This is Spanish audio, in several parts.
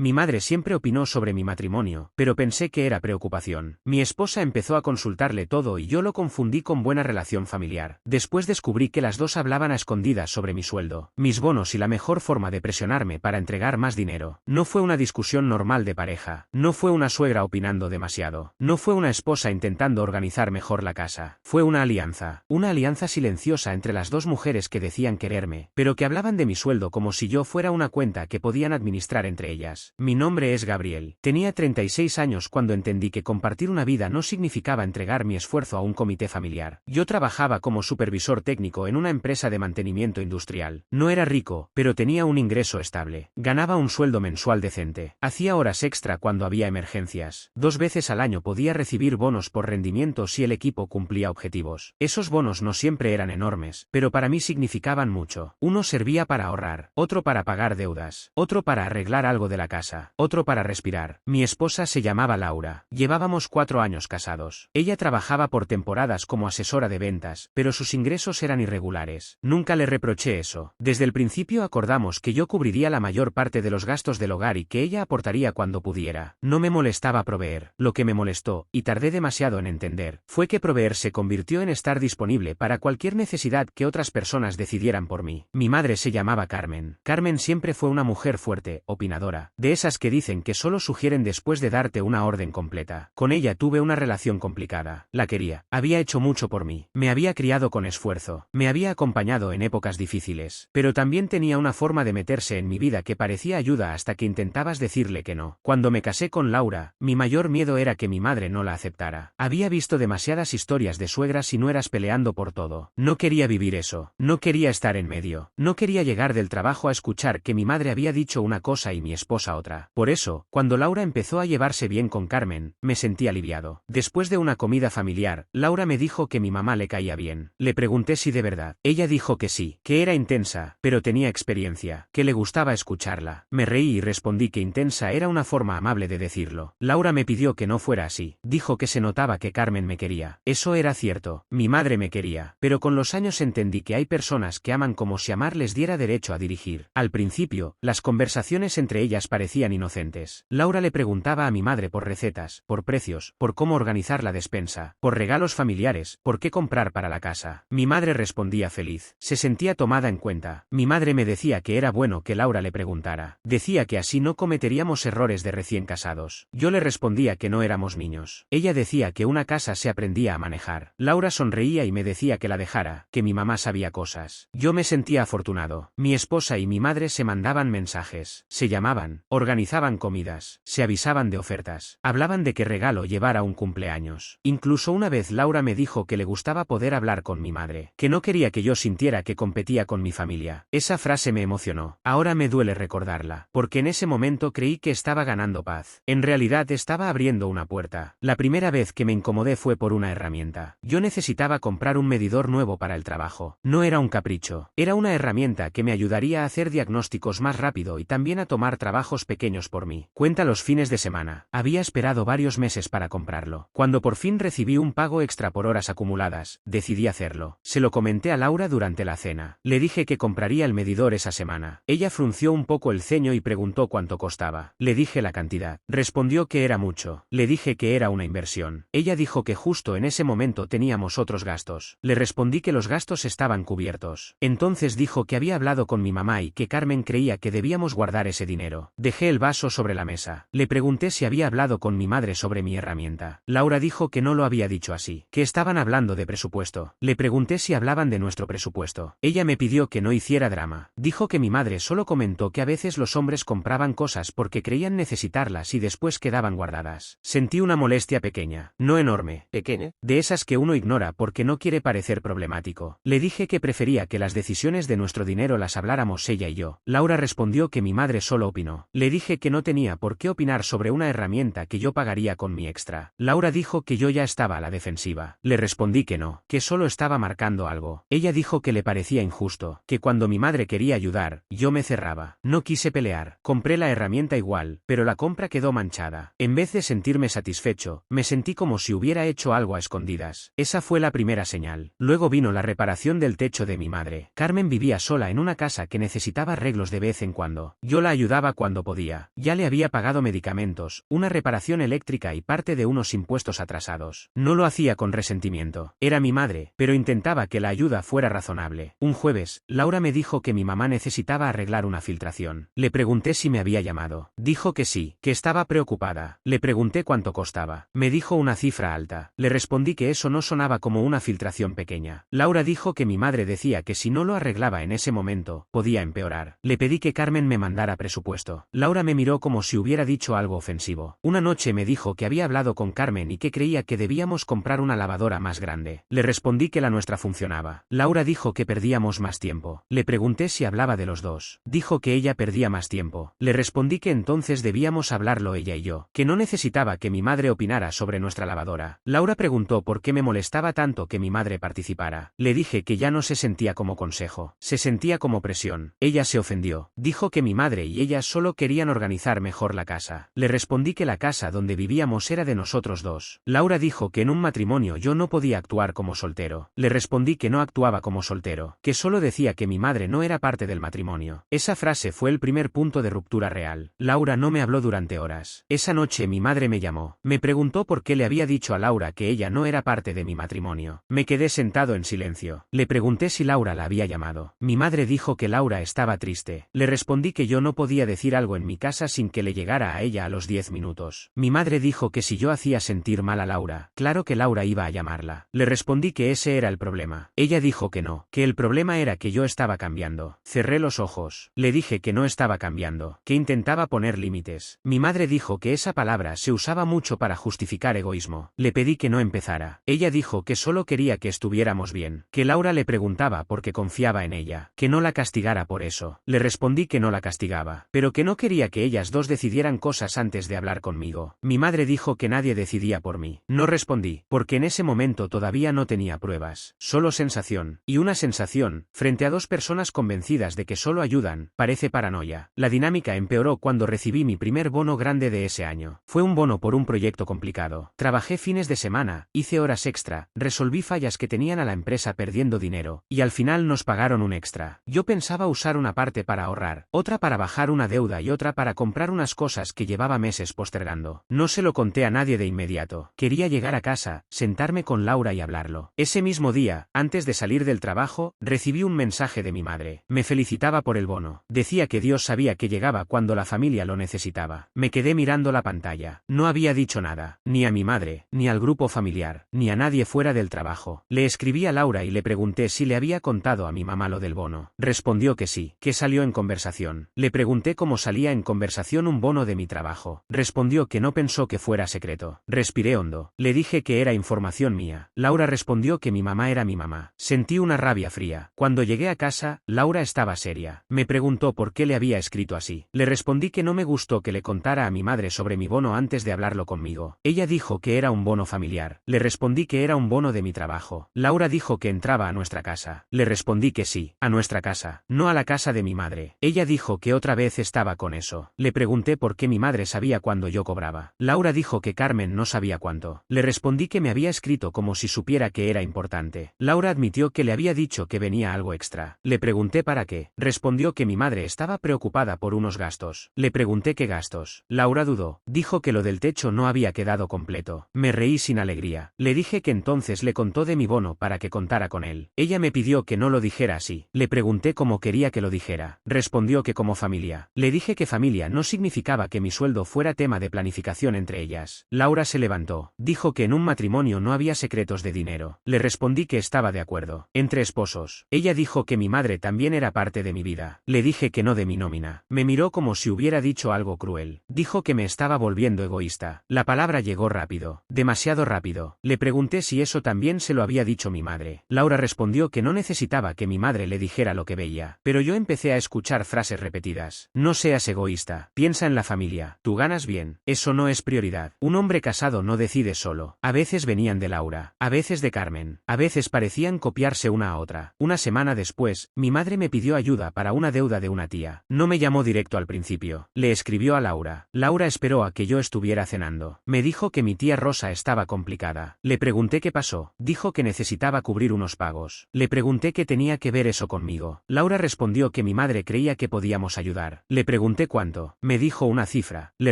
Mi madre siempre opinó sobre mi matrimonio, pero pensé que era preocupación. Mi esposa empezó a consultarle todo y yo lo confundí con buena relación familiar. Después descubrí que las dos hablaban a escondidas sobre mi sueldo, mis bonos y la mejor forma de presionarme para entregar más dinero. No fue una discusión normal de pareja, no fue una suegra opinando demasiado, no fue una esposa intentando organizar mejor la casa. Fue una alianza silenciosa entre las dos mujeres que decían quererme, pero que hablaban de mi sueldo como si yo fuera una cuenta que podían administrar entre ellas. Mi nombre es Gabriel. Tenía 36 años cuando entendí que compartir una vida no significaba entregar mi esfuerzo a un comité familiar. Yo trabajaba como supervisor técnico en una empresa de mantenimiento industrial. No era rico, pero tenía un ingreso estable. Ganaba un sueldo mensual decente. Hacía horas extra cuando había emergencias. 2 veces al año podía recibir bonos por rendimiento si el equipo cumplía objetivos. Esos bonos no siempre eran enormes, pero para mí significaban mucho. Uno servía para ahorrar, otro para pagar deudas, otro para arreglar algo de la casa, otro para respirar. Mi esposa se llamaba Laura. Llevábamos 4 años casados. Ella trabajaba por temporadas como asesora de ventas, pero sus ingresos eran irregulares. Nunca le reproché eso. Desde el principio acordamos que yo cubriría la mayor parte de los gastos del hogar y que ella aportaría cuando pudiera. No me molestaba proveer. Lo que me molestó, y tardé demasiado en entender, fue que proveer se convirtió en estar disponible para cualquier necesidad que otras personas decidieran por mí. Mi madre se llamaba Carmen. Carmen siempre fue una mujer fuerte, opinadora, de esas que dicen que solo sugieren después de darte una orden completa. Con ella tuve una relación complicada. La quería. Había hecho mucho por mí. Me había criado con esfuerzo. Me había acompañado en épocas difíciles. Pero también tenía una forma de meterse en mi vida que parecía ayuda hasta que intentabas decirle que no. Cuando me casé con Laura, mi mayor miedo era que mi madre no la aceptara. Había visto demasiadas historias de suegras y nueras peleando por todo. No quería vivir eso. No quería estar en medio. No quería llegar del trabajo a escuchar que mi madre había dicho una cosa y mi esposa otra. Por eso, cuando Laura empezó a llevarse bien con Carmen, me sentí aliviado. Después de una comida familiar, Laura me dijo que mi mamá le caía bien. Le pregunté si de verdad. Ella dijo que sí, que era intensa, pero tenía experiencia, que le gustaba escucharla. Me reí y respondí que intensa era una forma amable de decirlo. Laura me pidió que no fuera así. Dijo que se notaba que Carmen me quería. Eso era cierto. Mi madre me quería. Pero con los años entendí que hay personas que aman como si amar les diera derecho a dirigir. Al principio, las conversaciones entre ellas parecían inocentes. Laura le preguntaba a mi madre por recetas, por precios, por cómo organizar la despensa, por regalos familiares, por qué comprar para la casa. Mi madre respondía feliz. Se sentía tomada en cuenta. Mi madre me decía que era bueno que Laura le preguntara. Decía que así no cometeríamos errores de recién casados. Yo le respondía que no éramos niños. Ella decía que una casa se aprendía a manejar. Laura sonreía y me decía que la dejara, que mi mamá sabía cosas. Yo me sentía afortunado. Mi esposa y mi madre se mandaban mensajes, se llamaban, organizaban comidas, se avisaban de ofertas, hablaban de qué regalo llevar a un cumpleaños. Incluso una vez Laura me dijo que le gustaba poder hablar con mi madre, que no quería que yo sintiera que competía con mi familia. Esa frase me emocionó. Ahora me duele recordarla, porque en ese momento creí que estaba ganando paz. En realidad estaba abriendo una puerta. La primera vez que me incomodé fue por una herramienta. Yo necesitaba comprar un medidor nuevo para el trabajo. No era un capricho, era una herramienta que me ayudaría a hacer diagnósticos más rápido y también a tomar trabajos pequeños por mí. Cuenta los fines de semana. Había esperado varios meses para comprarlo. Cuando por fin recibí un pago extra por horas acumuladas, decidí hacerlo. Se lo comenté a Laura durante la cena. Le dije que compraría el medidor esa semana. Ella frunció un poco el ceño y preguntó cuánto costaba. Le dije la cantidad. Respondió que era mucho. Le dije que era una inversión. Ella dijo que justo en ese momento teníamos otros gastos. Le respondí que los gastos estaban cubiertos. Entonces dijo que había hablado con mi mamá y que Carmen creía que debíamos guardar ese dinero. Dejé el vaso sobre la mesa. Le pregunté si había hablado con mi madre sobre mi herramienta. Laura dijo que no lo había dicho así, que estaban hablando de presupuesto. Le pregunté si hablaban de nuestro presupuesto. Ella me pidió que no hiciera drama. Dijo que mi madre solo comentó que a veces los hombres compraban cosas porque creían necesitarlas y después quedaban guardadas. Sentí una molestia pequeña, no enorme, pequeña, de esas que uno ignora porque no quiere parecer problemático. Le dije que prefería que las decisiones de nuestro dinero las habláramos ella y yo. Laura respondió que mi madre solo opinó. Le dije que no tenía por qué opinar sobre una herramienta que yo pagaría con mi extra. Laura dijo que yo ya estaba a la defensiva. Le respondí que no, que solo estaba marcando algo. Ella dijo que le parecía injusto, que cuando mi madre quería ayudar, yo me cerraba. No quise pelear. Compré la herramienta igual, pero la compra quedó manchada. En vez de sentirme satisfecho, me sentí como si hubiera hecho algo a escondidas. Esa fue la primera señal. Luego vino la reparación del techo de mi madre. Carmen vivía sola en una casa que necesitaba arreglos de vez en cuando. Yo la ayudaba cuando podía. Ya le había pagado medicamentos, una reparación eléctrica y parte de unos impuestos atrasados. No lo hacía con resentimiento. Era mi madre, pero intentaba que la ayuda fuera razonable. Un jueves, Laura me dijo que mi mamá necesitaba arreglar una filtración. Le pregunté si me había llamado. Dijo que sí, que estaba preocupada. Le pregunté cuánto costaba. Me dijo una cifra alta. Le respondí que eso no sonaba como una filtración pequeña. Laura dijo que mi madre decía que si no lo arreglaba en ese momento, podía empeorar. Le pedí que Carmen me mandara presupuesto. Laura me miró como si hubiera dicho algo ofensivo. Una noche me dijo que había hablado con Carmen y que creía que debíamos comprar una lavadora más grande. Le respondí que la nuestra funcionaba. Laura dijo que perdíamos más tiempo. Le pregunté si hablaba de los dos. Dijo que ella perdía más tiempo. Le respondí que entonces debíamos hablarlo ella y yo, que no necesitaba que mi madre opinara sobre nuestra lavadora. Laura preguntó por qué me molestaba tanto que mi madre participara. Le dije que ya no se sentía como consejo, se sentía como presión. Ella se ofendió. Dijo que mi madre y ella solo querían organizar mejor la casa. Le respondí que la casa donde vivíamos era de nosotros dos. Laura dijo que en un matrimonio yo no podía actuar como soltero. Le respondí que no actuaba como soltero, que solo decía que mi madre no era parte del matrimonio. Esa frase fue el primer punto de ruptura real. Laura no me habló durante horas. Esa noche mi madre me llamó. Me preguntó por qué le había dicho a Laura que ella no era parte de mi matrimonio. Me quedé sentado en silencio. Le pregunté si Laura la había llamado. Mi madre dijo que Laura estaba triste. Le respondí que yo no podía decir algo en mi casa sin que le llegara a ella a los 10 minutos. Mi madre dijo que si yo hacía sentir mal a Laura, claro que Laura iba a llamarla. Le respondí que ese era el problema. Ella dijo que no, que el problema era que yo estaba cambiando. Cerré los ojos. Le dije que no estaba cambiando, que intentaba poner límites. Mi madre dijo que esa palabra se usaba mucho para justificar egoísmo. Le pedí que no empezara. Ella dijo que solo quería que estuviéramos bien, que Laura le preguntaba porque confiaba en ella, que no la castigara por eso. Le respondí que no la castigaba, pero que no quería que ellas dos decidieran cosas antes de hablar conmigo. Mi madre dijo que nadie decidía por mí. No respondí, porque en ese momento todavía no tenía pruebas, solo sensación, y una sensación, frente a dos personas convencidas de que solo ayudan, parece paranoia. La dinámica empeoró cuando recibí mi primer bono grande de ese año. Fue un bono por un proyecto complicado. Trabajé fines de semana, hice horas extra, resolví fallas que tenían a la empresa perdiendo dinero, y al final nos pagaron un extra. Yo pensaba usar una parte para ahorrar, otra para bajar una deuda y otra para comprar unas cosas que llevaba meses postergando. No se lo conté a nadie de inmediato. Quería llegar a casa, sentarme con Laura y hablarlo. Ese mismo día, antes de salir del trabajo, recibí un mensaje de mi madre. Me felicitaba por el bono. Decía que Dios sabía que llegaba cuando la familia lo necesitaba. Me quedé mirando la pantalla. No había dicho nada, ni a mi madre, ni al grupo familiar, ni a nadie fuera del trabajo. Le escribí a Laura y le pregunté si le había contado a mi mamá lo del bono. Respondió que sí, que salió en conversación. Le pregunté cómo salía en conversación un bono de mi trabajo. Respondió que no pensó que fuera secreto. Respiré hondo. Le dije que era información mía. Laura respondió que mi mamá era mi mamá. Sentí una rabia fría. Cuando llegué a casa, Laura estaba seria. Me preguntó por qué le había escrito así. Le respondí que no me gustó que le contara a mi madre sobre mi bono antes de hablarlo conmigo. Ella dijo que era un bono familiar. Le respondí que era un bono de mi trabajo. Laura dijo que entraba a nuestra casa. Le respondí que sí, a nuestra casa, no a la casa de mi madre. Ella dijo que otra vez estaba con eso. Le pregunté por qué mi madre sabía cuándo yo cobraba. Laura dijo que Carmen no sabía cuánto. Le respondí que me había escrito como si supiera que era importante. Laura admitió que le había dicho que venía algo extra. Le pregunté para qué. Respondió que mi madre estaba preocupada por unos gastos. Le pregunté qué gastos. Laura dudó. Dijo que lo del techo no había quedado completo. Me reí sin alegría. Le dije que entonces le contó de mi bono para que contara con él. Ella me pidió que no lo dijera así. Le pregunté cómo quería que lo dijera. Respondió que como familia. Le dije que familia no significaba que mi sueldo fuera tema de planificación entre ellas. Laura se levantó. Dijo que en un matrimonio no había secretos de dinero. Le respondí que estaba de acuerdo. Entre esposos. Ella dijo que mi madre también era parte de mi vida. Le dije que no de mi nómina. Me miró como si hubiera dicho algo cruel. Dijo que me estaba volviendo egoísta. La palabra llegó rápido. Demasiado rápido. Le pregunté si eso también se lo había dicho mi madre. Laura respondió que no necesitaba que mi madre le dijera lo que veía. Pero yo empecé a escuchar frases repetidas. No seas egoísta. Piensa en la familia. Tú ganas bien. Eso no es prioridad. Un hombre casado no decide solo. A veces venían de Laura. A veces de Carmen. A veces parecían copiarse una a otra. Una semana después, mi madre me pidió ayuda para una deuda de una tía. No me llamó directo al principio. Le escribió a Laura. nada. Laura esperó a que yo estuviera cenando. Me dijo que mi tía Rosa estaba complicada. Le pregunté qué pasó. Dijo que necesitaba cubrir unos pagos. Le pregunté qué tenía que ver eso conmigo. Laura respondió que mi madre creía que podíamos ayudar. Le pregunté cuánto. Me dijo una cifra. Le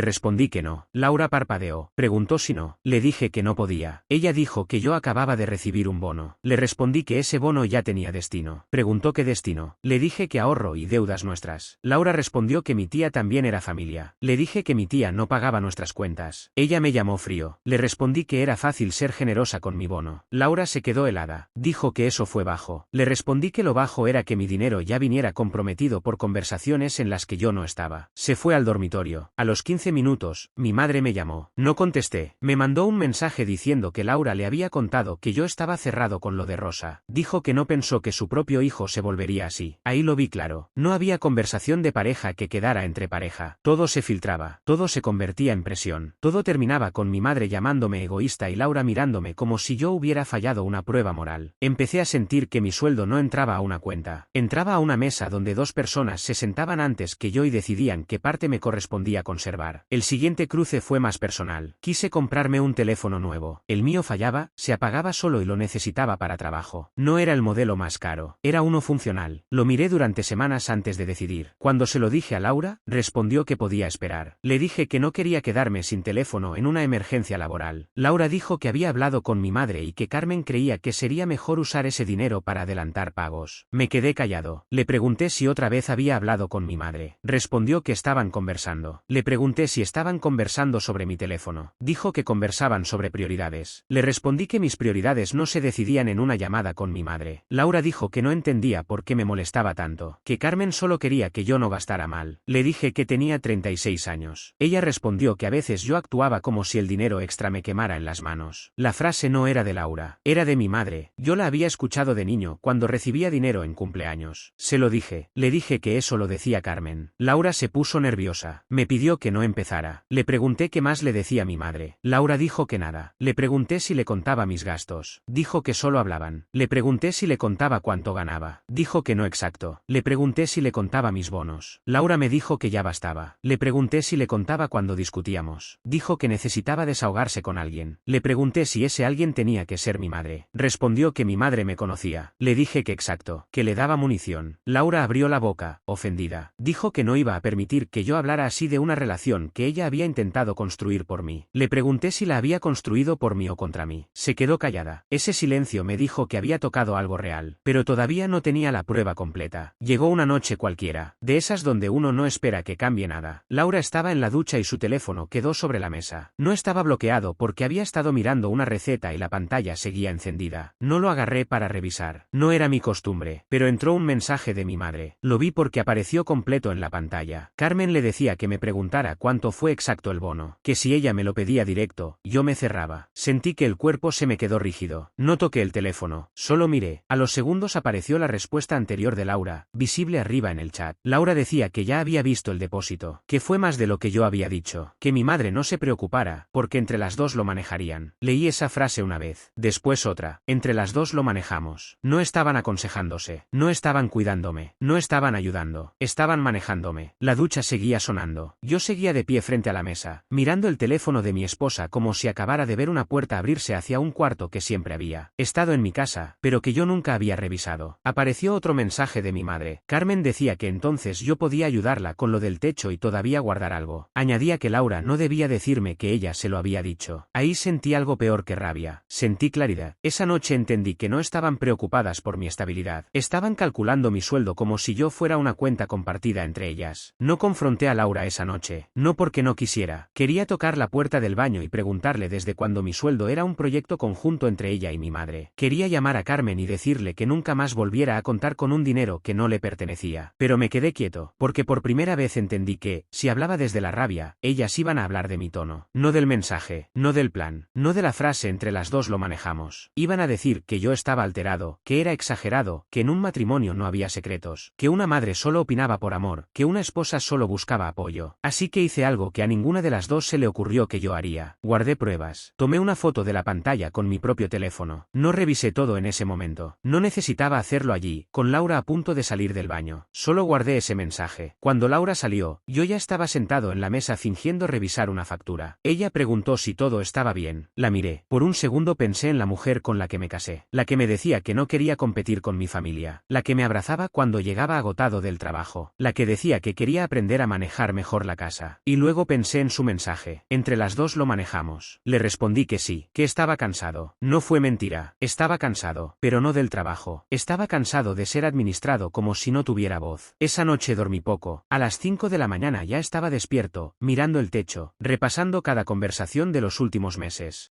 respondí que no. Laura parpadeó. Preguntó si no. Le dije que no podía. Ella dijo que yo acababa de recibir un bono. Le respondí que ese bono ya tenía destino. Preguntó qué destino. Le dije que ahorro y deudas nuestras. Laura respondió que mi tía también era familia. Le dije que mi tía no pagaba nuestras cuentas. Ella me llamó frío. Le respondí que era fácil ser generosa con mi bono. Laura se quedó helada. Dijo que eso fue bajo. Le respondí que lo bajo era que mi dinero ya viniera comprometido por conversaciones en las que yo no estaba. Se fue al dormitorio. A los 15 minutos, mi madre me llamó. No contesté. Me mandó un mensaje diciendo que Laura le había contado que yo estaba cerrado con lo de Rosa. Dijo que no pensó que su propio hijo se volvería así. Ahí lo vi claro. No había conversación de pareja que quedara entre pareja. Todo se filtraba. Todo se convertía en presión. Todo terminaba con mi madre llamándome egoísta y Laura mirándome como si yo hubiera fallado una prueba moral. Empecé a sentir que mi sueldo no entraba a una cuenta. Entraba a una mesa donde dos personas se sentaban antes que yo y decidían qué parte me correspondía conservar. El siguiente cruce fue más personal. Quise comprarme un teléfono nuevo. El mío fallaba, se apagaba solo y lo necesitaba para trabajo. No era el modelo más caro. Era uno funcional. Lo miré durante semanas antes de decidir. Cuando se lo dije a Laura, respondió que podía esperar. Le dije que no quería quedarme sin teléfono en una emergencia laboral. Laura dijo que había hablado con mi madre y que Carmen creía que sería mejor usar ese dinero para adelantar pagos. Me quedé callado. Le pregunté si otra vez había hablado con mi madre. Respondió que estaban conversando. Le pregunté si estaban conversando sobre mi teléfono. Dijo que conversaban sobre prioridades. Le respondí que mis prioridades no se decidían en una llamada con mi madre. Laura dijo que no entendía por qué me molestaba tanto, que Carmen solo quería que yo no gastara mal. Le dije que tenía 36 años. Ella respondió que a veces yo actuaba como si el dinero extra me quemara en las manos. La frase no era de Laura, era de mi madre. Yo la había escuchado de niño cuando recibía dinero en cumpleaños. Se lo dije. Le dije que eso lo decía Carmen. Laura se puso nerviosa. Me pidió que no empezara. Le pregunté qué más le decía mi madre. Laura dijo que nada. Le pregunté si le contaba mis gastos. Dijo que solo hablaban. Le pregunté si le contaba cuánto ganaba. Dijo que no exacto. Le pregunté si le contaba mis bonos. Laura me dijo que ya bastaba. Le pregunté si le contaba cuando discutíamos. Dijo que necesitaba desahogarse con alguien. Le pregunté si ese alguien tenía que ser mi madre. Respondió que mi madre me conocía. Le dije que exacto, que le daba munición. Laura abrió la boca, ofendida. Dijo que no iba a permitir que yo hablara así de una relación que ella había intentado construir por mí. Le pregunté si la había construido por mí o contra mí. Se quedó callada. Ese silencio me dijo que había tocado algo real, pero todavía no tenía la prueba completa. Llegó una noche cualquiera, de esas donde uno no espera que cambie nada. Laura estaba en la ducha y su teléfono quedó sobre la mesa. No estaba bloqueado porque había estado mirando una receta y la pantalla seguía encendida. No lo agarré para revisar. No era mi costumbre, pero entró un mensaje de mi madre. Lo vi porque apareció completo en la pantalla. Carmen le decía que me preguntara cuánto fue exacto el bono, que si ella me lo pedía directo, yo me cerraba. Sentí que el cuerpo se me quedó rígido. No toqué el teléfono, solo miré. A los segundos apareció la respuesta anterior de Laura, visible arriba en el chat. Laura decía que ya había visto el depósito, que fue más de lo que yo había dicho, que mi madre no se preocupara, porque entre las dos lo manejarían. Leí esa frase una vez, después otra. Entre las dos lo manejamos. No estaban aconsejándose, no estaban cuidándome, no estaban ayudando, estaban manejándome. La ducha seguía sonando. Yo seguía de pie frente a la mesa, mirando el teléfono de mi esposa como si acabara de ver una puerta abrirse hacia un cuarto que siempre había estado en mi casa, pero que yo nunca había revisado. Apareció otro mensaje de mi madre. Carmen decía que entonces yo podía ayudarla con lo del techo y todavía guardar algo. Añadía que Laura no debía decirme que ella se lo había dicho. Ahí sentí algo peor que rabia. Sentí claridad. Esa noche entendí que no estaban preocupadas por mi estabilidad. Estaban calculando mi sueldo como si yo fuera una cuenta compartida entre ellas. No confronté a Laura esa noche. No porque no quisiera. Quería tocar la puerta del baño y preguntarle desde cuándo mi sueldo era un proyecto conjunto entre ella y mi madre. Quería llamar a Carmen y decirle que nunca más volviera a contar con un dinero que no le pertenecía. Pero me quedé quieto, porque por primera vez entendí que, si hablaba desde la rabia, ellas iban a hablar de mi tono. No del mensaje, no del plan, no de la frase entre las dos lo manejamos. Iban a decir que yo estaba alterado, que era exagerado, que en un matrimonio no había secretos, que una madre solo opinaba por amor, que una esposa solo buscaba apoyo. Así que hice algo que a ninguna de las dos se le ocurrió que yo haría. Guardé pruebas. Tomé una foto de la pantalla con mi propio teléfono. No revisé todo en ese momento. No necesitaba hacerlo allí, con Laura a punto de salir del baño. Solo guardé ese mensaje. Cuando Laura salió, yo ya estaba sentado sentado en la mesa fingiendo revisar una factura. Ella preguntó si todo estaba bien. La miré. Por un segundo pensé en la mujer con la que me casé, la que me decía que no quería competir con mi familia, la que me abrazaba cuando llegaba agotado del trabajo, la que decía que quería aprender a manejar mejor la casa. Y luego pensé en su mensaje. Entre las dos lo manejamos. Le respondí que sí, que estaba cansado. No fue mentira. Estaba cansado, pero no del trabajo. Estaba cansado de ser administrado como si no tuviera voz. Esa noche dormí poco. A las 5 de la mañana ya estaba despierto, mirando el techo, repasando cada conversación de los últimos meses.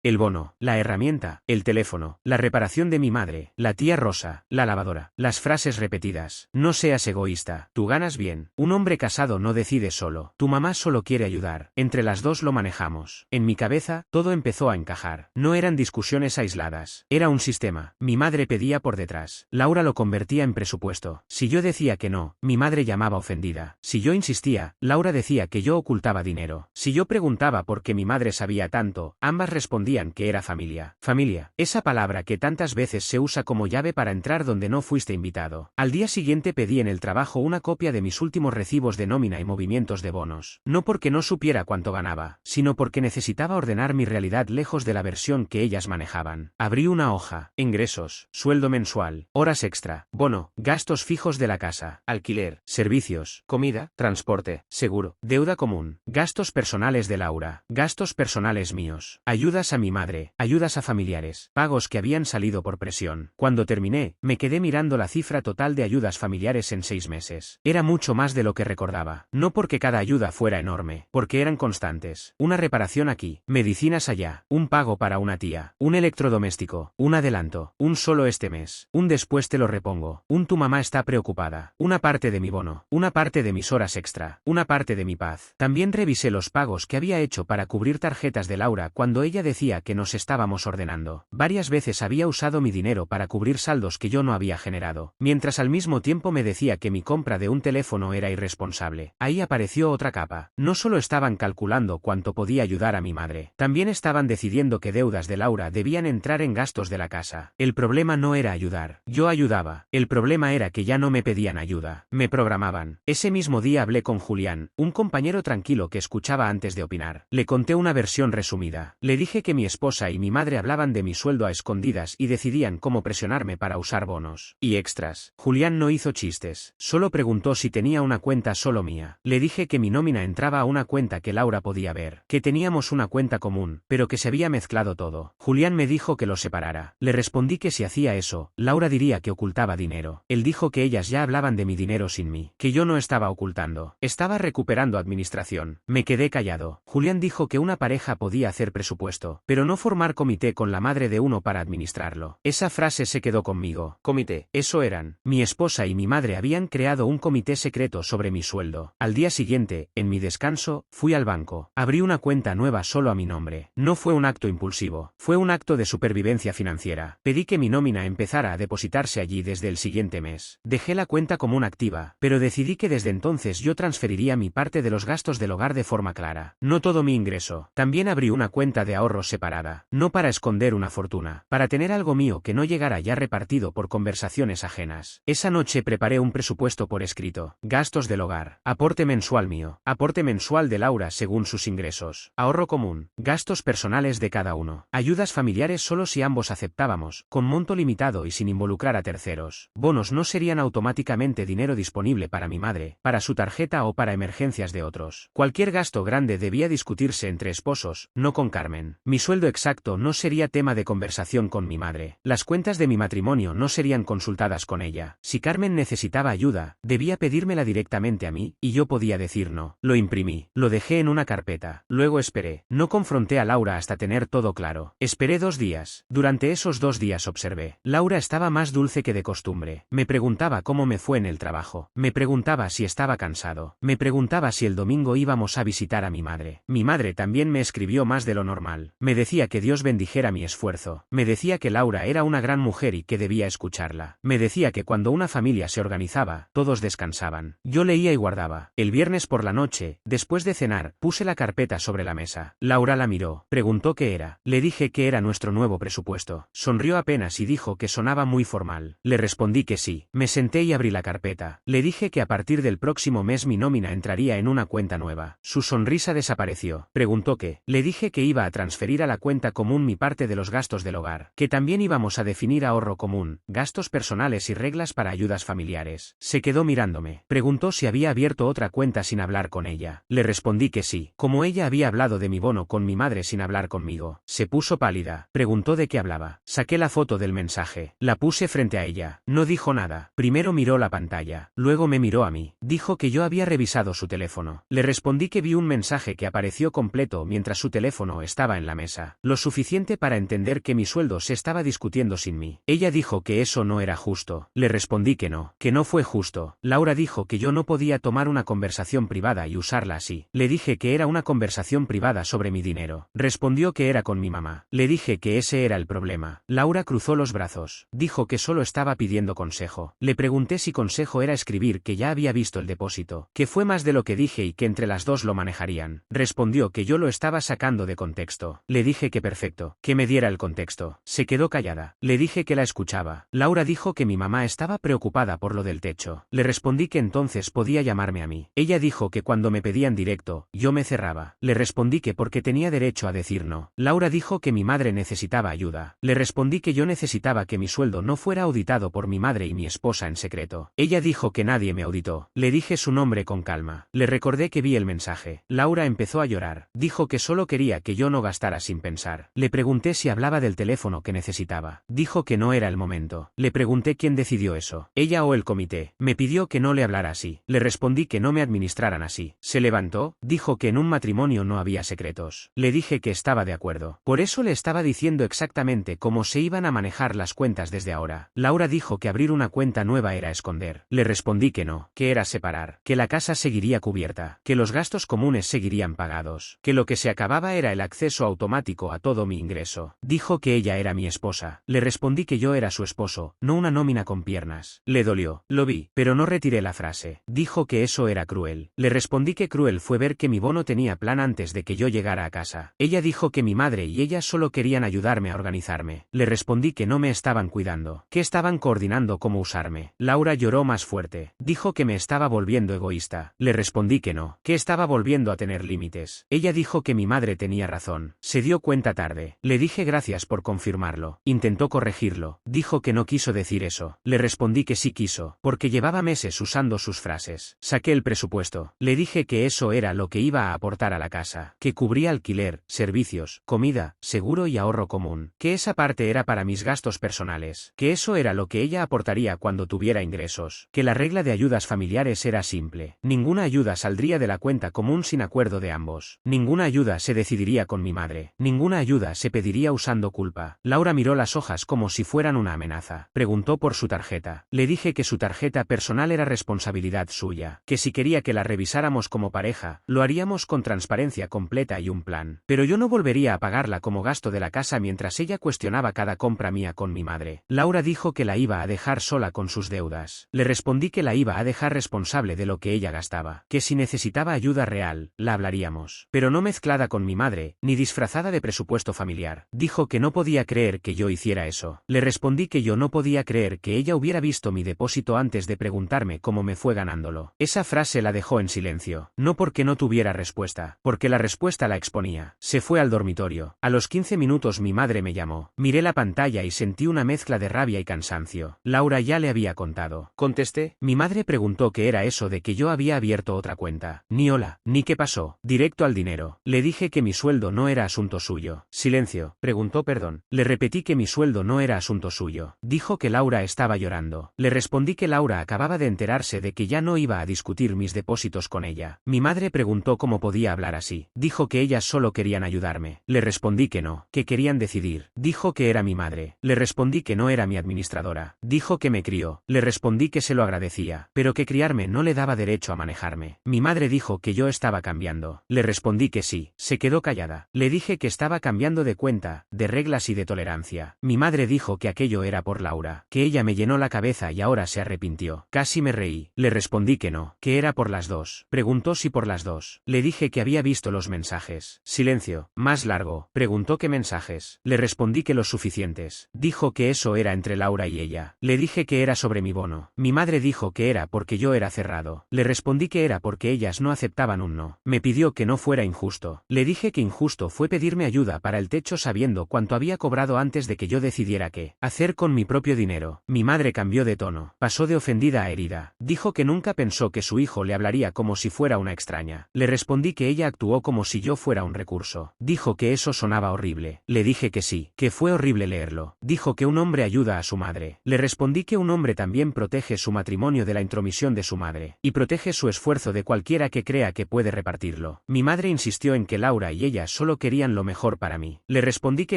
El bono, la herramienta, el teléfono, la reparación de mi madre, la tía Rosa, la lavadora, las frases repetidas. No seas egoísta, tú ganas bien. Un hombre casado no decide solo. Tu mamá solo quiere ayudar. Entre las dos lo manejamos. En mi cabeza, todo empezó a encajar. No eran discusiones aisladas. Era un sistema. Mi madre pedía por detrás. Laura lo convertía en presupuesto. Si yo decía que no, mi madre llamaba ofendida. Si yo insistía, Laura decía que yo ocultaba dinero. Si yo preguntaba por qué mi madre sabía tanto, ambas respondían que era familia. Familia, esa palabra que tantas veces se usa como llave para entrar donde no fuiste invitado. Al día siguiente pedí en el trabajo una copia de mis últimos recibos de nómina y movimientos de bonos. No porque no supiera cuánto ganaba, sino porque necesitaba ordenar mi realidad lejos de la versión que ellas manejaban. Abrí una hoja. Ingresos, sueldo mensual, horas extra, bono, gastos fijos de la casa, alquiler, servicios, comida, transporte, seguro, deuda común, gastos personales de Laura, gastos personales míos, ayudas a mi madre, ayudas a familiares, pagos que habían salido por presión. Cuando terminé, me quedé mirando la cifra total de ayudas familiares en 6 meses. Era mucho más de lo que recordaba. No porque cada ayuda fuera enorme, porque eran constantes. Una reparación aquí, medicinas allá, un pago para una tía, un electrodoméstico, un adelanto, un solo este mes, un después te lo repongo, un tu mamá está preocupada, una parte de mi bono, una parte de mis horas extra, una parte de mi paz. También revisé los pagos que había hecho para cubrir tarjetas de Laura cuando ella decía que nos estábamos ordenando. Varias veces había usado mi dinero para cubrir saldos que yo no había generado, mientras al mismo tiempo me decía que mi compra de un teléfono era irresponsable. Ahí apareció otra capa. No solo estaban calculando cuánto podía ayudar a mi madre, también estaban decidiendo que deudas de Laura debían entrar en gastos de la casa. El problema no era ayudar. Yo ayudaba. El problema era que ya no me pedían ayuda. Me programaban. Ese mismo día hablé con Julián, un compañero tranquilo que escuchaba antes de opinar. Le conté una versión resumida. Le dije que mi esposa y mi madre hablaban de mi sueldo a escondidas y decidían cómo presionarme para usar bonos y extras. Julián no hizo chistes, solo preguntó si tenía una cuenta solo mía. Le dije que mi nómina entraba a una cuenta que Laura podía ver, que teníamos una cuenta común, pero que se había mezclado todo. Julián me dijo que lo separara. Le respondí que si hacía eso, Laura diría que ocultaba dinero. Él dijo que ellas ya hablaban de mi dinero sin mí, que yo no estaba ocultando, estaba recuperando administración. Me quedé callado. Julián dijo que una pareja podía hacer presupuesto, pero no formar comité con la madre de uno para administrarlo. Esa frase se quedó conmigo. Comité, eso eran. Mi esposa y mi madre habían creado un comité secreto sobre mi sueldo. Al día siguiente, en mi descanso, fui al banco. Abrí una cuenta nueva solo a mi nombre. No fue un acto impulsivo, fue un acto de supervivencia financiera. Pedí que mi nómina empezara a depositarse allí desde el siguiente mes. Dejé la cuenta común activa, pero decidí que desde entonces yo transferiría mi parte de los gastos del hogar de forma clara. No todo mi ingreso. También abrí una cuenta de ahorros separada. No para esconder una fortuna, para tener algo mío que no llegara ya repartido por conversaciones ajenas. Esa noche preparé un presupuesto por escrito. Gastos del hogar, aporte mensual mío, aporte mensual de Laura según sus ingresos, ahorro común, gastos personales de cada uno, ayudas familiares solo si ambos aceptábamos, con monto limitado y sin involucrar a terceros. Bonos no serían automáticamente dinero disponible para mi madre, para su tarjeta o para emergencias de otros. Cualquier gasto grande debía discutirse entre esposos, no con Carmen. Mi sueldo exacto no sería tema de conversación con mi madre. Las cuentas de mi matrimonio no serían consultadas con ella. Si Carmen necesitaba ayuda, debía pedírmela directamente a mí, y yo podía decir no. Lo imprimí, lo dejé en una carpeta. Luego esperé. No confronté a Laura hasta tener todo claro. Esperé 2 días. Durante esos 2 días observé. Laura estaba más dulce que de costumbre. Me preguntaba cómo me fue en el trabajo. Me preguntaba si estaba cansado. Me preguntaba si el domingo íbamos a visitar a mi madre. Mi madre también me escribió más de lo normal. Me decía que Dios bendijera mi esfuerzo. Me decía que Laura era una gran mujer y que debía escucharla. Me decía que cuando una familia se organizaba, todos descansaban. Yo leía y guardaba. El viernes por la noche, después de cenar, puse la carpeta sobre la mesa. Laura la miró. Preguntó qué era. Le dije que era nuestro nuevo presupuesto. Sonrió apenas y dijo que sonaba muy formal. Le respondí que sí. Me senté y abrí la carpeta. Le dije que a partir del próximo mes mi nómina entraría en una cuenta nueva. Su sonrisa desapareció. Preguntó qué. Le dije que iba a transferir a la cuenta común mi parte de los gastos del hogar. Que también íbamos a definir ahorro común, gastos personales y reglas para ayudas familiares. Se quedó mirándome. Preguntó si había abierto otra cuenta sin hablar con ella. Le respondí que sí. Como ella había hablado de mi bono con mi madre sin hablar conmigo. Se puso pálida. Preguntó de qué hablaba. Saqué la foto del mensaje. La puse frente a ella. No dijo nada. Primero miró la pantalla. Luego me miró a mí. Dijo que yo había revisado su teléfono. Le respondí que vi un mensaje que apareció completo mientras su teléfono estaba en la mesa. Lo suficiente para entender que mi sueldo se estaba discutiendo sin mí. Ella dijo que eso no era justo. Le respondí que no fue justo. Laura dijo que yo no podía tomar una conversación privada y usarla así. Le dije que era una conversación privada sobre mi dinero. Respondió que era con mi mamá. Le dije que ese era el problema. Laura cruzó los brazos. Dijo que solo estaba pidiendo consejo. Le pregunté si consejo era escribir que ya había visto el depósito, que fue más de lo que dije y que entre las dos lo manejarían. Respondió que yo lo estaba sacando de contexto. Le dije que perfecto, que me diera el contexto. Se quedó callada. Le dije que la escuchaba. Laura dijo que mi mamá estaba preocupada por lo del techo. Le respondí que entonces podía llamarme a mí. Ella dijo que cuando me pedían directo, yo me cerraba. Le respondí que porque tenía derecho a decir no. Laura dijo que mi madre necesitaba ayuda. Le respondí que yo necesitaba que mi sueldo no fuera auditado por mi madre y mi esposa en secreto. Ella dijo que nadie me auditó. Le dije su nombre con calma. Le recordé que vi el mensaje. Laura empezó a llorar. Dijo que solo quería que yo no gastara sin pensar. Le pregunté si hablaba del teléfono que necesitaba. Dijo que no era el momento. Le pregunté quién decidió eso. Ella o el comité. Me pidió que no le hablara así. Le respondí que no me administraran así. Se levantó. Dijo que en un matrimonio no había secretos. Le dije que estaba de acuerdo. Por eso le estaba diciendo exactamente cómo se iban a manejar las cuentas desde ahora. Laura dijo que abrir una cuenta nueva era esconder. Le respondí que no, que era separar, que la casa seguiría cubierta, que los gastos comunes seguirían pagados, que lo que se acababa era el acceso automático a todo mi ingreso. Dijo que ella era mi esposa. Le respondí que yo era su esposo, no una nómina con piernas. Le dolió. Lo vi, pero no retiré la frase. Dijo que eso era cruel. Le respondí que cruel fue ver que mi bono tenía plan antes de que yo llegara a casa. Ella dijo que mi madre y ella solo querían ayudarme a organizarme. Le respondí que no me estaban cuidando, que estaban coordinando cómo usarme. Laura lloró más fuerte. Dijo que me estaba volviendo egoísta. Le respondí que no, que estaba volviendo a tener límites. Ella dijo que mi madre tenía razón. Se dio cuenta tarde. Le dije gracias por confirmarlo. Intentó corregirlo. Dijo que no quiso decir eso. Le respondí que sí quiso, porque llevaba meses usando sus frases. Saqué el presupuesto. Le dije que eso era lo que iba a aportar a la casa, que cubría alquiler, servicios, comida, seguro y ahorro común, que esa parte era para mis gastos personales, que eso era lo que ella aportaría cuando tuviera ingresos, que la regla de ayudas familiares era simple. Ninguna ayuda saldría de la cuenta común sin acuerdo de ambos. Ninguna ayuda se decidiría con mi madre. Ninguna ayuda se pediría usando culpa. Laura miró las hojas como si fueran una amenaza. Preguntó por su tarjeta. Le dije que su tarjeta personal era responsabilidad suya, que si quería que la revisáramos como pareja, lo haríamos con transparencia completa y un plan. Pero yo no volvería a pagarla como gasto de la casa mientras ella cuestionaba cada compra mía con mi madre. Laura dijo que la iba a dejar sola con sus deudas. Le respondí que la iba a dejar responsable de lo que ella gastaba, que si necesitaba ayuda real, la hablaríamos, pero no mezclada con mi madre, ni disfrazada de presupuesto familiar. Dijo que no podía creer que yo hiciera eso. Le respondí que yo no podía creer que ella hubiera visto mi depósito antes de preguntarme cómo me fue ganándolo. Esa frase la dejó en silencio, no porque no tuviera respuesta, porque la respuesta la exponía. Se fue al dormitorio. A los 15 minutos mi madre me llamó. Miré la pantalla y sentí una mezcla de rabia y cansancio. Laura ya le había contado. Contesté. Mi madre preguntó qué era eso de que yo había abierto otra cuenta. Ni hola, ni qué pasó. Directo al dinero. Le dije que mi sueldo no era asunto suyo. Silencio. Preguntó perdón. Le repetí que mi sueldo no era asunto suyo. Dijo que Laura estaba llorando. Le respondí que Laura acababa de enterarse de que ya no iba a discutir mis depósitos con ella. Mi madre preguntó cómo podía hablar así. Dijo que ellas solo querían ayudarme. Le respondí que no, que querían decidir. Dijo que era mi madre. Le respondí que no era mi administradora. Dijo que me crió. Le respondí que se lo agradecía, pero que criarme no le daba derecho a manejarme. Mi madre dijo que yo estaba cambiando. Le respondí que sí. Se quedó callada. Le dije que que estaba cambiando de cuenta, de reglas y de tolerancia. Mi madre dijo que aquello era por Laura, que ella me llenó la cabeza y ahora se arrepintió. Casi me reí. Le respondí que no, que era por las dos. Preguntó si por las dos. Le dije que había visto los mensajes. Silencio. Más largo. Preguntó qué mensajes. Le respondí que los suficientes. Dijo que eso era entre Laura y ella. Le dije que era sobre mi bono. Mi madre dijo que era porque yo era cerrado. Le respondí que era porque ellas no aceptaban un no. Me pidió que no fuera injusto. Le dije que injusto fue pedirme ayuda para el techo sabiendo cuánto había cobrado antes de que yo decidiera qué hacer con mi propio dinero. Mi madre cambió de tono. Pasó de ofendida a herida. Dijo que nunca pensó que su hijo le hablaría como si fuera una extraña. Le respondí que ella actuó como si yo fuera un recurso. Dijo que eso sonaba horrible. Le dije que sí, que fue horrible leerlo. Dijo que un hombre ayuda a su madre. Le respondí que un hombre también protege su matrimonio de la intromisión de su madre, y protege su esfuerzo de cualquiera que crea que puede repartirlo. Mi madre insistió en que Laura y ella solo querían lo mejor para mí. Le respondí que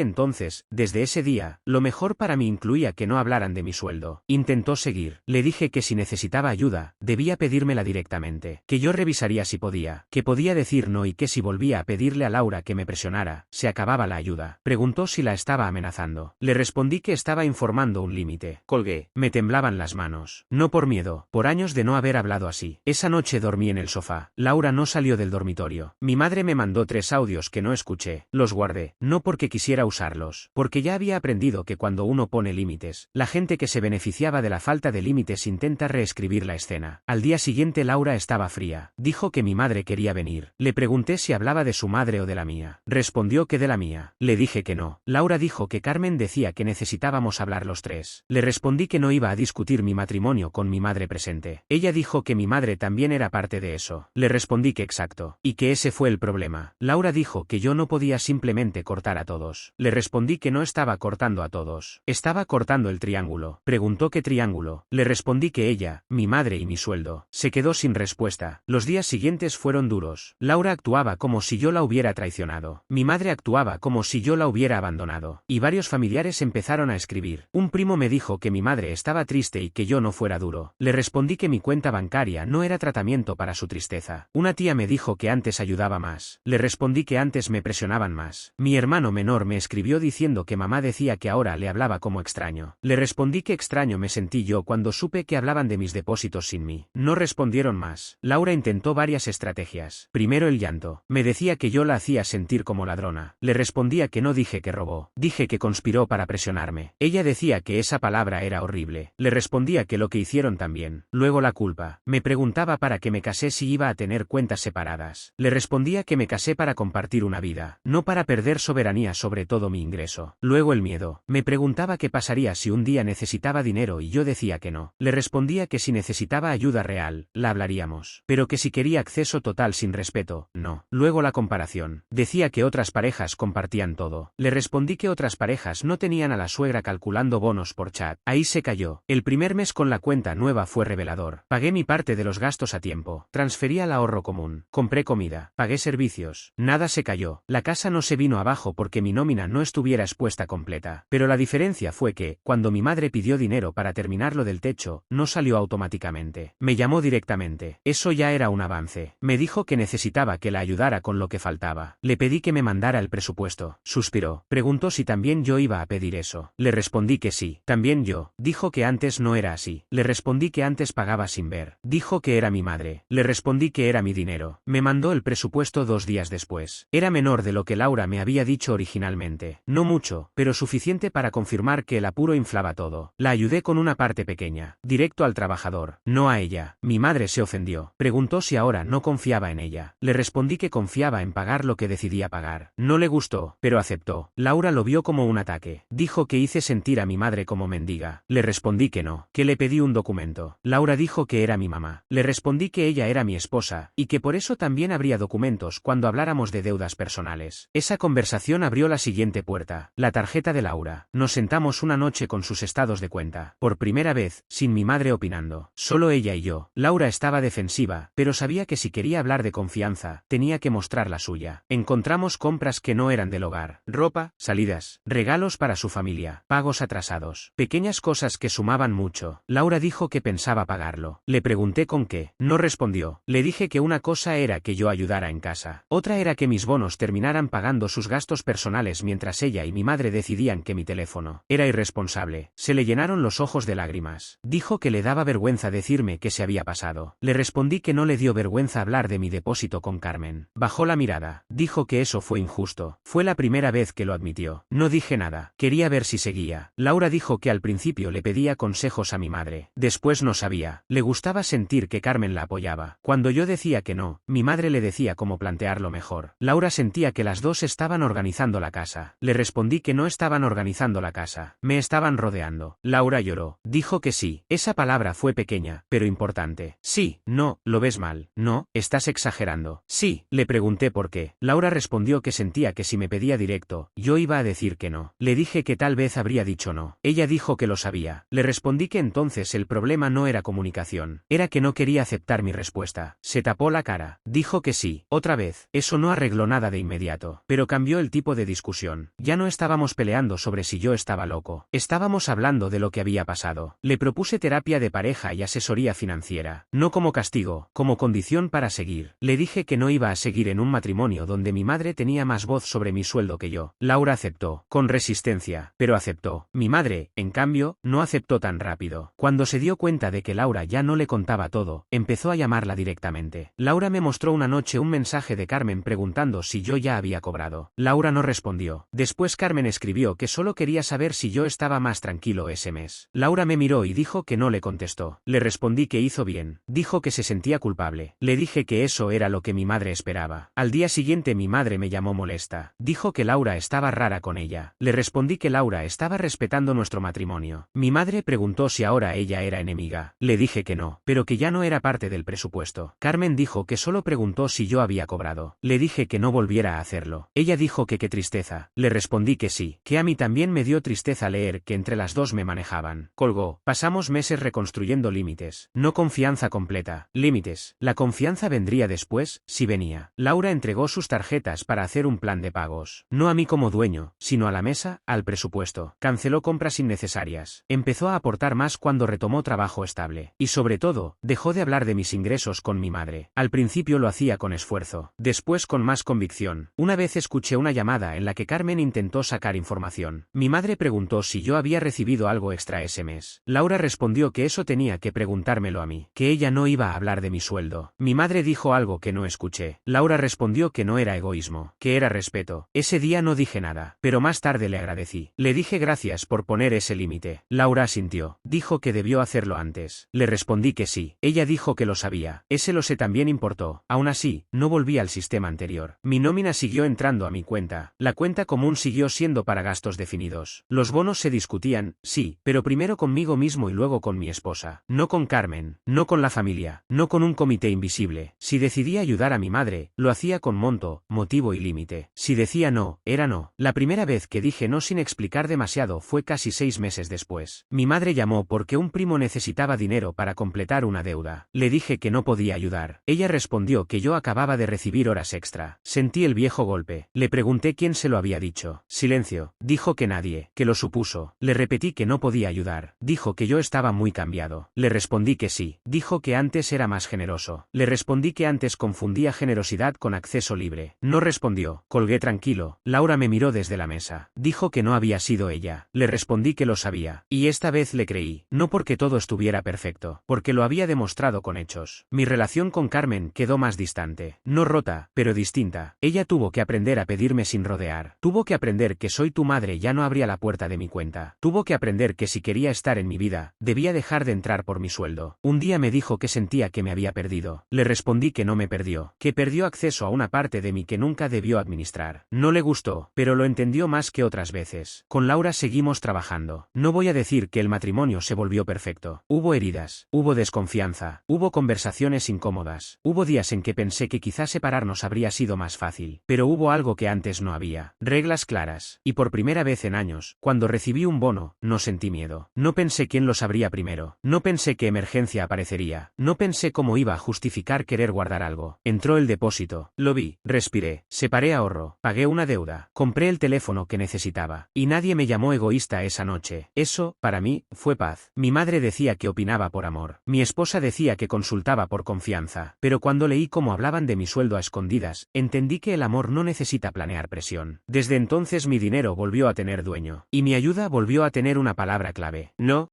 entonces, desde ese día, lo mejor para mí incluía que no hablaran de mi sueldo. Intentó seguir. Le dije que si necesitaba ayuda, debía pedírmela directamente, que yo revisaría si podía, que podía decir no y que si volvía a pedirle a Laura que me presionara, se acababa la ayuda. Preguntó si la estaba amenazando. Le respondí que estaba informando un límite. Colgué. Me temblaban las manos. No por miedo, por años de no haber hablado así. Esa noche dormí en el sofá. Laura no salió del dormitorio. Mi madre me mandó 3 audios que no escuché. Los guardé, no porque quisiera usarlos, porque ya había aprendido que cuando uno pone límites, la gente que se beneficiaba de la falta de límites intenta reescribir la escena. Al día siguiente Laura estaba fría. Dijo que mi madre quería venir. Le pregunté si hablaba de su madre o de la mía. Respondió que de la mía. Le dije que no. Laura dijo que Carmen decía que necesitábamos hablar los tres. Le respondí que no iba a discutir mi matrimonio con mi madre presente. Ella dijo que mi madre también era parte de eso. Le respondí que exacto, y que ese fue el problema. Laura dijo que yo no podía simplemente cortar a todos. Le respondí que no estaba cortando a todos. Estaba cortando el triángulo. Preguntó qué triángulo. Le respondí que ella, mi madre y mi sueldo. Se quedó sin respuesta. Los días siguientes fueron duros. Laura actuaba como si yo la hubiera traicionado. Mi madre actuaba como si yo la hubiera abandonado. Y varios familiares empezaron a escribir. Un primo me dijo que mi madre estaba triste y que yo no fuera duro. Le respondí que mi cuenta bancaria no era tratamiento para su tristeza. Una tía me dijo que antes ayudaba más. Le respondí que antes me presionaban más. Mi hermano menor me escribió diciendo que mamá decía que ahora le hablaba como extraño. Le respondí que extraño me sentí yo cuando supe que hablaban de mis depósitos sin mí. No respondieron más. Laura intentó varias estrategias. Primero el llanto. Me decía que yo la hacía sentir como ladrona. Le respondía que no dije que robó. Dije que conspiró para presionarme. Ella decía que esa palabra era horrible. Le respondía que lo que hicieron también. Luego la culpa. Me preguntaba para qué me casé si iba a tener cuentas separadas. Le respondía que me casé para compartir una vida, no para perder soberanía sobre todo mi ingreso. Luego el miedo. Me preguntaba qué pasaría si un día necesitaba dinero y yo decía que no. Le respondía que si necesitaba ayuda real, la hablaríamos. Pero que si quería acceso total sin respeto, no. Luego la comparación. Decía que otras parejas compartían todo. Le respondí que otras parejas no tenían a la suegra calculando bonos por chat. Ahí se cayó. El primer mes con la cuenta nueva fue revelador. Pagué mi parte de los gastos a tiempo. Transferí al ahorro común. Compré comida. Pagué servicios. Nada se cayó. La casa no se vino abajo porque mi nómina no estuviera expuesta completa. Pero la diferencia fue que, cuando mi madre pidió dinero para terminar lo del techo, no salió automáticamente. Me llamó directamente. Eso ya era un avance. Me dijo que necesitaba que la ayudara con lo que faltaba. Le pedí que me mandara el presupuesto. Suspiró. Preguntó si también yo iba a pedir eso. Le respondí que sí. También yo. Dijo que antes no era así. Le respondí que antes pagaba sin ver. Dijo que era mi madre. Le respondí que era mi dinero. Me mandó el presupuesto 2 días después. Era menor de lo que Laura me había dicho originalmente. No mucho, pero suficiente para confirmar que el apuro inflaba todo. La ayudé con una parte pequeña. Directo al trabajador. No a ella. Mi madre se ofendió. Preguntó si ahora no confiaba en ella. Le respondí que confiaba en pagar lo que decidía pagar. No le gustó, pero aceptó. Laura lo vio como un ataque. Dijo que hice sentir a mi madre como mendiga. Le respondí que no, que le pedí un documento. Laura dijo que era mi mamá. Le respondí que ella era mi esposa, y que por eso también habría documentos cuando habláramos de deudas personales. Esa conversación abrió la siguiente puerta. La tarjeta de Laura. Nos sentamos una noche con sus estados de cuenta. Por primera vez, sin mi madre opinando. Solo ella y yo. Laura estaba defensiva, pero sabía que si quería hablar de confianza, tenía que mostrar la suya. Encontramos compras que no eran del hogar. Ropa, salidas, regalos para su familia, pagos atrasados. Pequeñas cosas que sumaban mucho. Laura dijo que pensaba pagarlo. Le pregunté con qué. No respondió. Le dije que una cosa era que yo ayudara en casa. Otra era que mis bonos terminaran pagando pagando sus gastos personales mientras ella y mi madre decidían que mi teléfono era irresponsable. Se le llenaron los ojos de lágrimas. Dijo que le daba vergüenza decirme qué se había pasado. Le respondí que no le dio vergüenza hablar de mi depósito con Carmen. Bajó la mirada. Dijo que eso fue injusto. Fue la primera vez que lo admitió. No dije nada. Quería ver si seguía. Laura dijo que al principio le pedía consejos a mi madre. Después no sabía. Le gustaba sentir que Carmen la apoyaba. Cuando yo decía que no, mi madre le decía cómo plantearlo mejor. Laura sentía que las dos estaban organizando la casa. Le respondí que no estaban organizando la casa. Me estaban rodeando. Laura lloró. Dijo que sí. Esa palabra fue pequeña, pero importante. Sí, no, lo ves mal. No, estás exagerando. Sí, le pregunté por qué. Laura respondió que sentía que si me pedía directo, yo iba a decir que no. Le dije que tal vez habría dicho no. Ella dijo que lo sabía. Le respondí que entonces el problema no era comunicación. Era que no quería aceptar mi respuesta. Se tapó la cara. Dijo que sí. Otra vez. Eso no arregló nada de inmediato. Pero cambió el tipo de discusión. Ya no estábamos peleando sobre si yo estaba loco. Estábamos hablando de lo que había pasado. Le propuse terapia de pareja y asesoría financiera. No como castigo, como condición para seguir. Le dije que no iba a seguir en un matrimonio donde mi madre tenía más voz sobre mi sueldo que yo. Laura aceptó, con resistencia, pero aceptó. Mi madre, en cambio, no aceptó tan rápido. Cuando se dio cuenta de que Laura ya no le contaba todo, empezó a llamarla directamente. Laura me mostró una noche un mensaje de Carmen preguntando si yo ya había cobrado. Laura no respondió. Después Carmen escribió que solo quería saber si yo estaba más tranquilo ese mes. Laura me miró y dijo que no le contestó. Le respondí que hizo bien. Dijo que se sentía culpable. Le dije que eso era lo que mi madre esperaba. Al día siguiente mi madre me llamó molesta. Dijo que Laura estaba rara con ella. Le respondí que Laura estaba respetando nuestro matrimonio. Mi madre preguntó si ahora ella era enemiga. Le dije que no, pero que ya no era parte del presupuesto. Carmen dijo que solo preguntó si yo había cobrado. Le dije que no volviera a hacerlo. Ella dijo que qué tristeza. Le respondí que sí, que a mí también me dio tristeza leer que entre las dos me manejaban. Colgó. Pasamos meses reconstruyendo límites. No confianza completa. Límites. La confianza vendría después, si venía. Laura entregó sus tarjetas para hacer un plan de pagos. No a mí como dueño, sino a la mesa, al presupuesto. Canceló compras innecesarias. Empezó a aportar más cuando retomó trabajo estable. Y sobre todo, dejó de hablar de mis ingresos con mi madre. Al principio lo hacía con esfuerzo. Después con más convicción. Una vez escuché una llamada en la que Carmen intentó sacar información. Mi madre preguntó si yo había recibido algo extra ese mes. Laura respondió que eso tenía que preguntármelo a mí. Que ella no iba a hablar de mi sueldo. Mi madre dijo algo que no escuché. Laura respondió que no era egoísmo, que era respeto. Ese día no dije nada, pero más tarde le agradecí. Le dije gracias por poner ese límite. Laura asintió. Dijo que debió hacerlo antes. Le respondí que sí. Ella dijo que lo sabía. Ese lo sé también importó. Aún así, no volví al sistema anterior. Mi nómina siguió entrando a mi cuenta. La cuenta común siguió siendo para gastos definidos. Los bonos se discutían, sí, pero primero conmigo mismo y luego con mi esposa. No con Carmen, no con la familia, no con un comité invisible. Si decidía ayudar a mi madre, lo hacía con monto, motivo y límite. Si decía no, era no. La primera vez que dije no sin explicar demasiado fue casi 6 meses después. Mi madre llamó porque un primo necesitaba dinero para completar una deuda. Le dije que no podía ayudar. Ella respondió que yo acababa de recibir horas extra. Sentí el viejo golpe. Le pregunté quién se lo había dicho. Silencio. Dijo que nadie, que lo supuso. Le repetí que no podía ayudar. Dijo que yo estaba muy cambiado. Le respondí que sí. Dijo que antes era más generoso. Le respondí que antes confundía generosidad con acceso libre. No respondió. Colgué tranquilo. Laura me miró desde la mesa. Dijo que no había sido ella. Le respondí que lo sabía. Y esta vez le creí. No porque todo estuviera perfecto, porque lo había demostrado con hechos. Mi relación con Carmen quedó más distante. No rota, pero distinta. Ella tuvo que aprender a pedirme sin rodear. Tuvo que aprender que soy tu madre ya no abría la puerta de mi cuenta. Tuvo que aprender que si quería estar en mi vida, debía dejar de entrar por mi sueldo. Un día me dijo que sentía que me había perdido. Le respondí que no me perdió, que perdió acceso a una parte de mí que nunca debió administrar. No le gustó, pero lo entendió más que otras veces. Con Laura seguimos trabajando. No voy a decir que el matrimonio se volvió perfecto. Hubo heridas, hubo desconfianza, hubo conversaciones incómodas, hubo días en que pensé que quizás separarnos habría sido más fácil, pero hubo algo que antes no había. Reglas claras. Y por primera vez en años, cuando recibí un bono, no sentí miedo. No pensé quién lo sabría primero. No pensé qué emergencia aparecería. No pensé cómo iba a justificar querer guardar algo. Entró el depósito. Lo vi. Respiré. Separé ahorro. Pagué una deuda. Compré el teléfono que necesitaba. Y nadie me llamó egoísta esa noche. Eso, para mí, fue paz. Mi madre decía que opinaba por amor. Mi esposa decía que consultaba por confianza. Pero cuando leí cómo hablaban de mi sueldo a escondidas, entendí que el amor no necesita planear presión. Desde entonces mi dinero volvió a tener dueño. Y mi ayuda volvió a tener una palabra clave. No.